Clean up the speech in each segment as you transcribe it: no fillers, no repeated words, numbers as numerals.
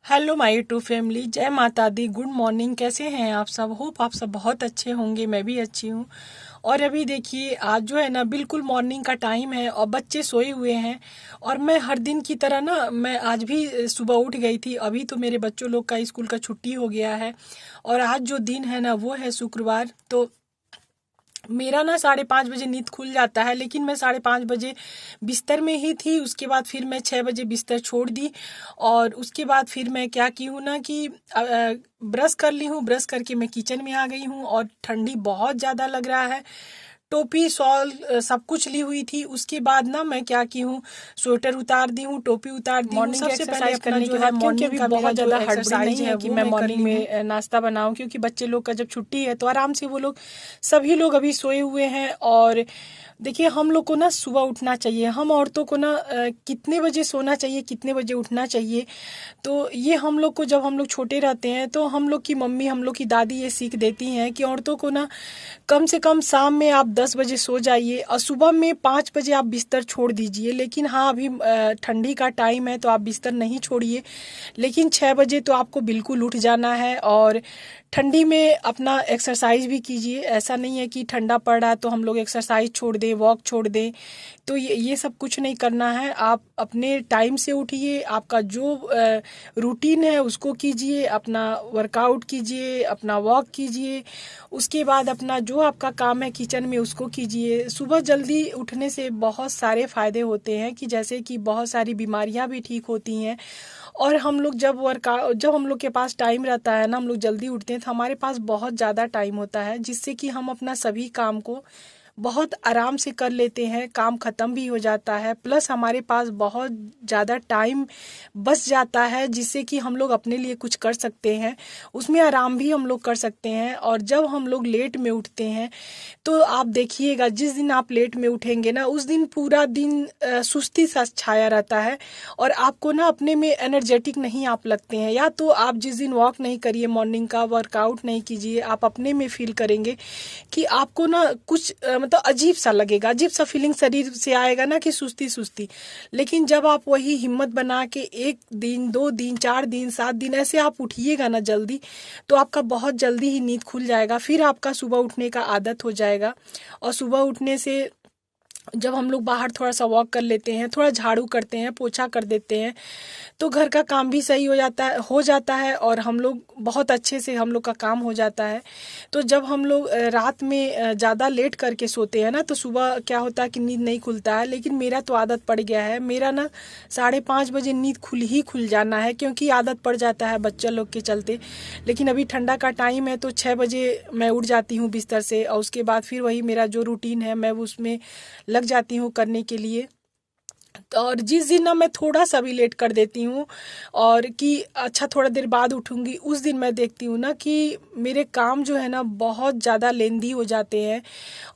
Hello my YouTube family, जय माता दी। Good morning. कैसे हैं आप सब? होप आप सब बहुत अच्छे होंगे। मैं भी अच्छी हूँ। और अभी देखिए, आज जो है ना बिल्कुल मॉर्निंग का टाइम है और बच्चे सोए हुए हैं। और मैं हर दिन की तरह ना मैं आज भी सुबह उठ गई थी। अभी तो मेरे बच्चों लोग का स्कूल का छुट्टी हो गया है और आज जो दिन है ना वो है शुक्रवार। तो मेरा ना 5:30 बजे नींद खुल जाता है, लेकिन मैं 5:30 बजे बिस्तर में ही थी। उसके बाद फिर मैं 6 बजे बिस्तर छोड़ दी और उसके बाद फिर मैं क्या की हूँ ना कि ब्रश कर ली हूँ। ब्रश करके मैं किचन में आ गई हूँ और ठंडी बहुत ज़्यादा लग रहा है। टोपी शॉल सब कुछ ली हुई थी। उसके बाद ना मैं क्या की हूँ, स्वेटर उतार दी हूँ, टोपी उतार दी हूँ। मॉर्निंग सबसे पहले एक्सरसाइज अपना करने जो के है बाद, क्योंकि मॉर्निंग अभी का मेरा बहुत जो ज़्यादा हड़बड़ी एक्सरसाइज नहीं है है कि वो मैं मैं कर मॉर्निंग ली हूँ। में नाश्ता बनाऊं, क्योंकि बच्चे लोग का जब छुट्टी है तो आराम से वो लोग सभी लोग अभी सोए हुए हैं। और देखिए, हम लोग को ना सुबह उठना चाहिए। हम औरतों को ना कितने बजे सोना चाहिए, कितने बजे उठना चाहिए, तो ये हम लोग को जब हम लोग छोटे रहते हैं तो हम लोग की मम्मी, हम लोग की दादी ये सीख देती हैं कि औरतों को ना कम से कम शाम में आप 10 बजे सो जाइए और सुबह में 5 बजे आप बिस्तर छोड़ दीजिए। लेकिन हाँ, अभी ठंडी का टाइम है तो आप बिस्तर नहीं छोड़िए, लेकिन 6 बजे तो आपको बिल्कुल उठ जाना है। और ठंडी में अपना एक्सरसाइज भी कीजिए। ऐसा नहीं है कि ठंडा पड़ रहा है तो हम लोग एक्सरसाइज छोड़ दें, वॉक छोड़ दें। तो ये सब कुछ नहीं करना है। आप अपने टाइम से उठिए, आपका जो रूटीन है उसको कीजिए, अपना वर्कआउट कीजिए, अपना वॉक कीजिए। उसके बाद अपना जो आपका काम है किचन में उसको कीजिए। सुबह जल्दी उठने से बहुत सारे फ़ायदे होते हैं, कि जैसे कि बहुत सारी बीमारियां भी ठीक होती हैं। और हम लोग जब हम लोग के पास टाइम रहता है ना, हम लोग जल्दी उठते हैं तो हमारे पास बहुत ज़्यादा टाइम होता है, जिससे कि हम अपना सभी काम को बहुत आराम से कर लेते हैं। काम ख़त्म भी हो जाता है, प्लस हमारे पास बहुत ज़्यादा टाइम बच जाता है, जिससे कि हम लोग अपने लिए कुछ कर सकते हैं। उसमें आराम भी हम लोग कर सकते हैं। और जब हम लोग लेट में उठते हैं तो आप देखिएगा, जिस दिन आप लेट में उठेंगे ना उस दिन पूरा दिन सुस्ती सा छाया रहता है और आपको ना अपने में एनर्जेटिक नहीं आप लगते हैं। या तो आप जिस दिन वॉक नहीं करिए, मॉर्निंग का वर्कआउट नहीं कीजिए, आप अपने में फील करेंगे कि आपको ना कुछ मतलब अजीब सा लगेगा, अजीब सा फीलिंग शरीर से आएगा ना कि सुस्ती सुस्ती। लेकिन जब आप वही हिम्मत बना के 1 दिन, 2 दिन, 4 दिन, 7 दिन ऐसे आप उठिएगा ना जल्दी, तो आपका बहुत जल्दी ही नींद खुल जाएगा। फिर आपका सुबह उठने का आदत हो जाएगा। और सुबह उठने से जब हम लोग बाहर थोड़ा सा वॉक कर लेते हैं, थोड़ा झाड़ू करते हैं, पोछा कर देते हैं, तो घर का काम भी सही हो जाता है और हम लोग बहुत अच्छे से हम लोग का काम हो जाता है। तो जब हम लोग रात में ज़्यादा लेट करके सोते हैं ना, तो सुबह क्या होता है कि नींद नहीं खुलता है। लेकिन मेरा तो आदत पड़ गया है, मेरा ना 5:30 बजे नींद खुल जाना है, क्योंकि आदत पड़ जाता है बच्चा लोग के चलते। लेकिन अभी ठंडा का टाइम है तो 6 बजे मैं उठ जाती हूँ बिस्तर से, और उसके बाद फिर वही मेरा जो रूटीन है मैं उसमें लग जाती हूँ करने के लिए। और जिस दिन ना मैं थोड़ा सा भी लेट कर देती हूँ और कि अच्छा थोड़ा देर बाद उठूँगी, उस दिन मैं देखती हूँ ना कि मेरे काम जो है ना बहुत ज़्यादा लेंदी हो जाते हैं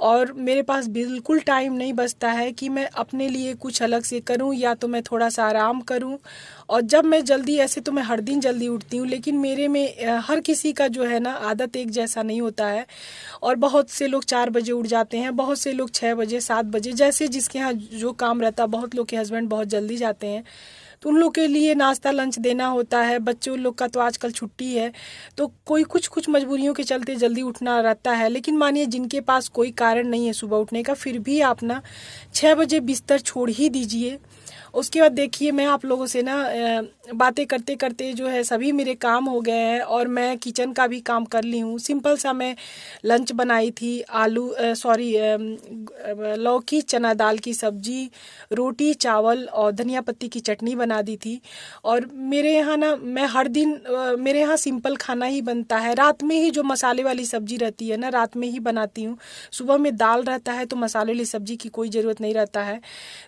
और मेरे पास बिल्कुल टाइम नहीं बचता है कि मैं अपने लिए कुछ अलग से करूँ या तो मैं थोड़ा सा आराम करूँ। और जब मैं जल्दी, ऐसे तो मैं हर दिन जल्दी उठती हूँ, लेकिन मेरे में हर किसी का जो है ना आदत एक जैसा नहीं होता है। और बहुत से लोग 4 बजे उठ जाते हैं, बहुत से लोग 6 बजे, 7 बजे, जैसे जिसके यहाँ जो काम रहता है। बहुत लोग के हस्बैंड बहुत जल्दी जाते हैं तो उन लोग के लिए नाश्ता लंच देना होता है। बच्चों लोग का तो आजकल छुट्टी है, तो कोई कुछ कुछ मजबूरियों के चलते जल्दी उठना रहता है। लेकिन मानिए जिनके पास कोई कारण नहीं है सुबह उठने का, फिर भी आप ना 6 बजे बिस्तर छोड़ ही दीजिए। उसके बाद देखिए, मैं आप लोगों से ना बातें करते करते जो है सभी मेरे काम हो गए हैं और मैं किचन का भी काम कर ली हूँ। सिंपल सा मैं लंच बनाई थी, लौकी चना दाल की सब्जी, रोटी चावल और धनिया पत्ती की चटनी बना दी थी। और मेरे यहाँ ना मैं हर दिन मेरे यहाँ सिंपल खाना ही बनता है। रात में ही जो मसाले वाली सब्जी रहती है ना, रात में ही बनाती हूँ। सुबह में दाल रहता है तो मसाले वाली सब्जी की कोई ज़रूरत नहीं रहता है।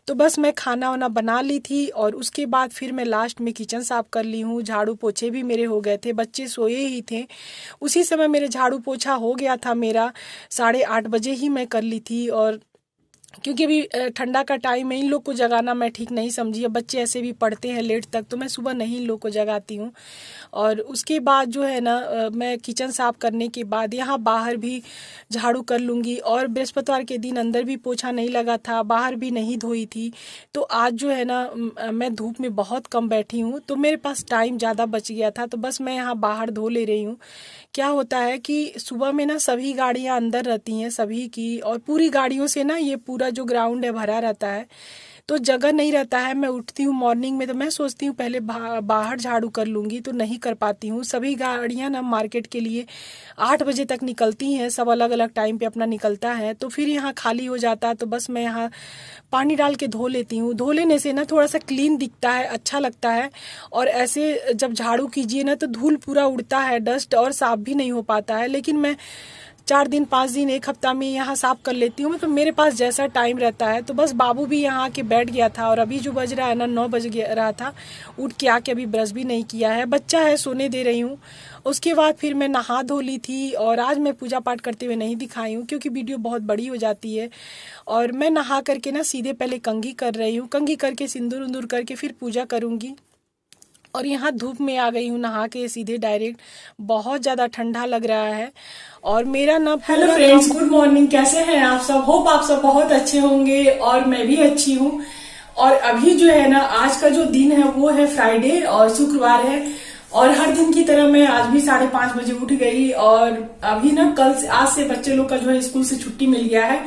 तो बस मैं खाना वाना बना ली थी और उसके बाद फिर मैं लास्ट में किचन साफ कर ली हूँ। झाड़ू पोछे भी मेरे हो गए थे, बच्चे सोए ही थे। उसी समय मेरे झाड़ू पोछा हो गया था मेरा। 8:30 बजे ही मैं कर ली थी। और क्योंकि अभी ठंडा का टाइम है, इन लोग को जगाना मैं ठीक नहीं समझी। अब बच्चे ऐसे भी पढ़ते हैं लेट तक, तो मैं सुबह नहीं इन लोग को जगाती हूँ। और उसके बाद जो है ना मैं किचन साफ करने के बाद यहाँ बाहर भी झाड़ू कर लूँगी। और बृहस्पतिवार के दिन अंदर भी पोछा नहीं लगा था, बाहर भी नहीं धोई थी। तो आज जो है ना मैं धूप में बहुत कम बैठी हूँ, तो मेरे पास टाइम ज़्यादा बच गया था, तो बस मैं यहाँ बाहर धो ले रही हूँ। क्या होता है कि सुबह में ना सभी गाड़ियाँ अंदर रहती हैं, सभी की, और पूरी गाड़ियों से ना ये पूरा जो ग्राउंड है भरा रहता है, तो जगह नहीं रहता है। मैं उठती हूँ मॉर्निंग में तो मैं सोचती हूँ पहले बाहर झाड़ू कर लूँगी, तो नहीं कर पाती हूँ। सभी गाड़ियाँ ना मार्केट के लिए 8 बजे तक निकलती हैं, सब अलग अलग टाइम पे अपना निकलता है, तो फिर यहाँ खाली हो जाता है। तो बस मैं यहाँ पानी डाल के धो लेती हूँ। धो लेने से ना थोड़ा सा क्लीन दिखता है, अच्छा लगता है। और ऐसे जब झाड़ू कीजिए ना तो धूल पूरा उड़ता है, डस्ट, और साफ भी नहीं हो पाता है। लेकिन मैं 4 दिन 5 दिन 1 हफ्ता में यहाँ साफ कर लेती हूँ। तो मेरे पास जैसा टाइम रहता है, तो बस बाबू भी यहाँ आके बैठ गया था, और अभी जो बज रहा है ना 9 बज रहा था, उठ के आके अभी ब्रश भी नहीं किया है, बच्चा है, सोने दे रही हूँ। उसके बाद फिर मैं नहा धो ली थी, और आज मैं पूजा पाठ करते हुए नहीं दिखाई हूँ क्योंकि वीडियो बहुत बड़ी हो जाती है। और मैं नहा करके ना सीधे पहले कंघी कर रही हूँ, कंघी करके सिंदूर उंदूर करके फिर पूजा करूँगी। और यहाँ धूप में आ गई हूँ नहा के सीधे डायरेक्ट, बहुत ज़्यादा ठंडा लग रहा है। और मेरा ना हेलो फ्रेंड्स, गुड मॉर्निंग, कैसे हैं आप सब? होप आप सब बहुत अच्छे होंगे और मैं भी अच्छी हूँ। और अभी जो है ना आज का जो दिन है वो है फ्राइडे और शुक्रवार है। और हर दिन की तरह मैं आज भी 5:30 बजे उठ गई। और अभी ना आज से बच्चे लोग का जो है स्कूल से छुट्टी मिल गया है,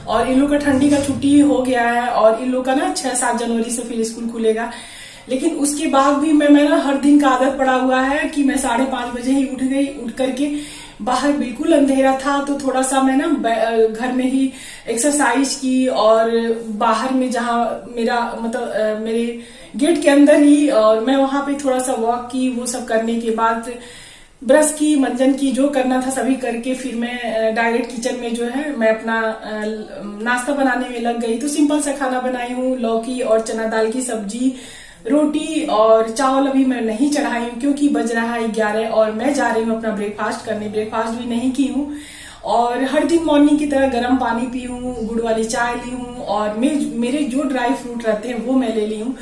और इन लोग का ठंडी का छुट्टी हो गया है, और इन लोग का ना 6-7 जनवरी से फिर स्कूल खुलेगा। लेकिन उसके बाद भी मैं ना हर दिन का आदत पड़ा हुआ है कि मैं 5:30 बजे ही उठ गई। उठ करके बाहर बिल्कुल अंधेरा था, तो थोड़ा सा मैं ना घर में ही एक्सरसाइज की, और बाहर में जहाँ मेरा मतलब मेरे गेट के अंदर ही, और मैं वहां पे थोड़ा सा वॉक की। वो सब करने के बाद ब्रश की, मंजन की, जो करना था सभी करके फिर मैं डायरेक्ट किचन में जो है मैं अपना नाश्ता बनाने में लग गई। तो सिंपल सा खाना बनाई हूँ, लौकी और चना दाल की सब्जी, रोटी और चावल अभी मैं नहीं चढ़ाई हूँ क्योंकि बज रहा है 11 और मैं जा रही हूँ अपना ब्रेकफास्ट करने। ब्रेकफास्ट भी नहीं की हूँ, और हर दिन मॉर्निंग की तरह गर्म पानी पी हूँ, गुड़ वाली चाय ली हूँ, और मेरे जो ड्राई फ्रूट रहते हैं वो मैं ले ली हूँ।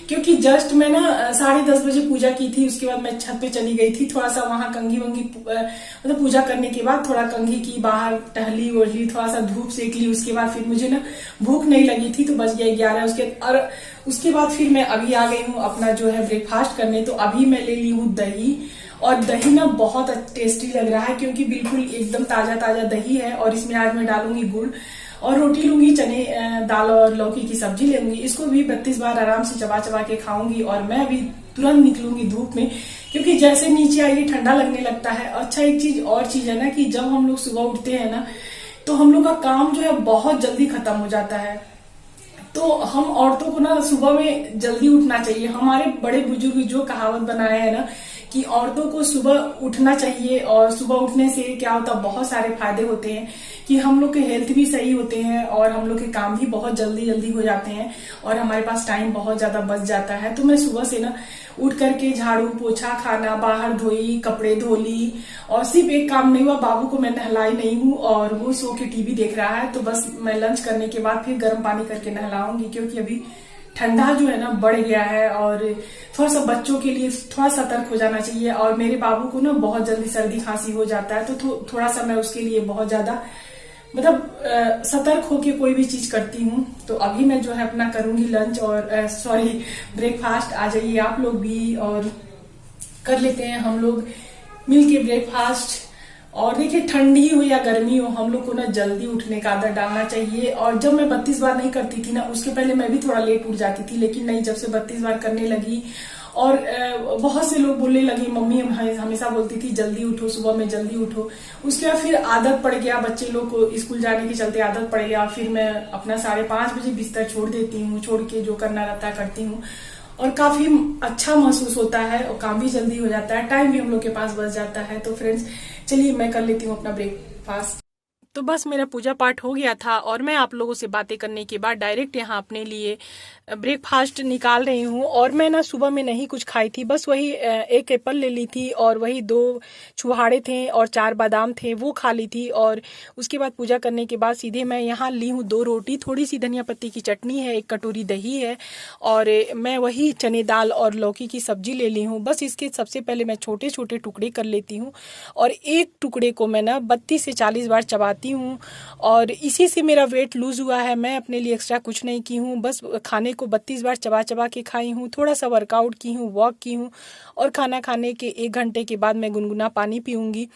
क्योंकि जस्ट मैं ना 10:30 बजे पूजा की थी, उसके बाद मैं छत पे चली गई थी, थोड़ा सा वहां कंघी वंगी मतलब पूजा करने के बाद थोड़ा कंघी की, बाहर टहली वहली, थोड़ा सा धूप सेक ली। उसके बाद फिर मुझे ना भूख नहीं लगी थी, तो बज गया 11। उसके बाद फिर मैं अभी आ गई हूँ अपना जो है ब्रेकफास्ट करने। तो अभी मैं ले ली हूँ दही, और दही ना बहुत टेस्टी लग रहा है क्योंकि बिल्कुल एकदम ताजा ताजा दही है। और इसमें आज मैं डालूंगी गुड़, और रोटी लूंगी, चने दाल और लौकी की सब्जी लेंगी। इसको भी 32 बार आराम से चबा चबा के खाऊंगी। और मैं अभी तुरंत निकलूंगी धूप में, क्योंकि जैसे नीचे आएगी ठंडा लगने लगता है। अच्छा, एक चीज है ना कि जब हम लोग सुबह उठते हैं ना, तो हम लोग का काम जो है बहुत जल्दी खत्म हो जाता है। तो हम औरतों को ना सुबह में जल्दी उठना चाहिए। हमारे बड़े बुजुर्ग जो कहावत बनाया है ना कि औरतों को सुबह उठना चाहिए, और सुबह उठने से क्या होता है, बहुत सारे फायदे होते हैं कि हम लोग के हेल्थ भी सही होते हैं, और हम लोग के काम भी बहुत जल्दी जल्दी हो जाते हैं, और हमारे पास टाइम बहुत ज्यादा बच जाता है। तो मैं सुबह से ना उठ करके झाड़ू पोछा, खाना बाहर धोई, कपड़े धो ली, और सिर्फ एक काम नहीं हुआ, बाबू को मैं नहलाई नहीं हूँ और वो सो के टीवी देख रहा है। तो बस मैं लंच करने के बाद फिर गर्म पानी करके नहलाऊंगी, क्योंकि अभी ठंडा जो है ना बढ़ गया है, और थोड़ा सा बच्चों के लिए थोड़ा सतर्क हो जाना चाहिए। और मेरे बाबू को ना बहुत जल्दी सर्दी खांसी हो जाता है, तो थोड़ा सा मैं उसके लिए बहुत ज्यादा मतलब सतर्क होके कोई भी चीज करती हूँ। तो अभी मैं जो है अपना करूंगी लंच, और ब्रेकफास्ट। आ जाइए आप लोग भी और कर लेते हैं हम लोग मिलके ब्रेकफास्ट। और देखिए, ठंडी हो या गर्मी हो, हम लोग को ना जल्दी उठने का आदत डालना चाहिए। और जब मैं 32 बार नहीं करती थी ना, उसके पहले मैं भी थोड़ा लेट उठ जाती थी, लेकिन नहीं, जब से 32 बार करने लगी, और बहुत से लोग बोलने लगे, मम्मी हमेशा बोलती थी जल्दी उठो, सुबह में जल्दी उठो। उसके बाद फिर आदत पड़ गया, बच्चे लोग को स्कूल जाने के चलते आदत पड़ गया। फिर मैं अपना 5:30 बजे बिस्तर छोड़ देती हूँ, छोड़ के जो करना रहता है करती हूँ, और काफी अच्छा महसूस होता है, और काम भी जल्दी हो जाता है, टाइम भी हम लोग के पास बच जाता है। तो फ्रेंड्स, चलिए मैं कर लेती हूँ अपना ब्रेकफास्ट। तो बस मेरा पूजा पाठ हो गया था और मैं आप लोगों से बातें करने के बाद डायरेक्ट यहाँ अपने लिए ब्रेकफास्ट निकाल रही हूँ। और मैं ना सुबह में नहीं कुछ खाई थी, बस वही एक एप्पल ले ली थी और वही 2 छुहाड़े थे और 4 बादाम थे, वो खा ली थी। और उसके बाद पूजा करने के बाद सीधे मैं यहाँ ली हूँ 2 रोटी, थोड़ी सी धनिया पत्ती की चटनी है, 1 कटोरी दही है और मैं वही चने दाल और लौकी की सब्जी ले ली हूँ। बस इसके सबसे पहले मैं छोटे छोटे टुकड़े कर लेती हूँ और एक टुकड़े को मैं ना 32 से 40 बार चबाती हूँ और इसी से मेरा वेट लूज हुआ है। मैं अपने लिए एक्स्ट्रा कुछ नहीं की हूँ, बस खाने को 32 बार चबा चबा के खाई हूँ, थोड़ा सा वर्कआउट की हूँ, वॉक की हूँ और खाना खाने के 1 घंटे के बाद मैं गुनगुना पानी पीऊँगी।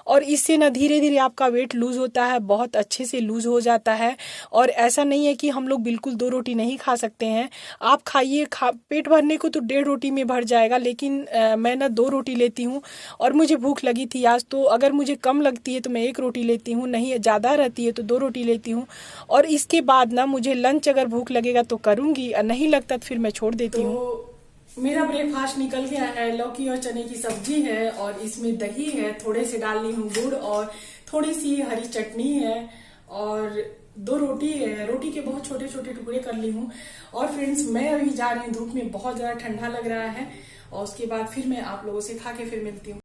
और इससे ना धीरे धीरे आपका वेट लूज होता है, बहुत अच्छे से लूज हो जाता है। और ऐसा नहीं है कि हम लोग बिल्कुल 2 रोटी नहीं खा सकते हैं, आप खाइए, पेट भरने को तो 1.5 रोटी में भर जाएगा, लेकिन मैं ना 2 रोटी लेती हूँ। और मुझे भूख लगी थी आज, तो अगर मुझे कम लगती है तो मैं 1 रोटी लेती हूँ, नहीं ज़्यादा रहती है तो 2 रोटी लेती हूँ। और इसके बाद ना मुझे लंच अगर भूख लगेगा तो करूँगी और नहीं लगता तो फिर मैं छोड़ देती हूँ। तो मेरा ब्रेकफास्ट निकल गया है, लौकी और चने की सब्जी है और इसमें दही है, थोड़े से डाल ली हूँ गुड़ और थोड़ी सी हरी चटनी है और 2 रोटी है, रोटी के बहुत छोटे छोटे टुकड़े कर ली हूँ। और फ्रेंड्स मैं अभी जा रही हूँ, धूप में बहुत ज्यादा ठंडा लग रहा है और उसके बाद फिर मैं आप लोगों से खा के फिर मिलती हूँ।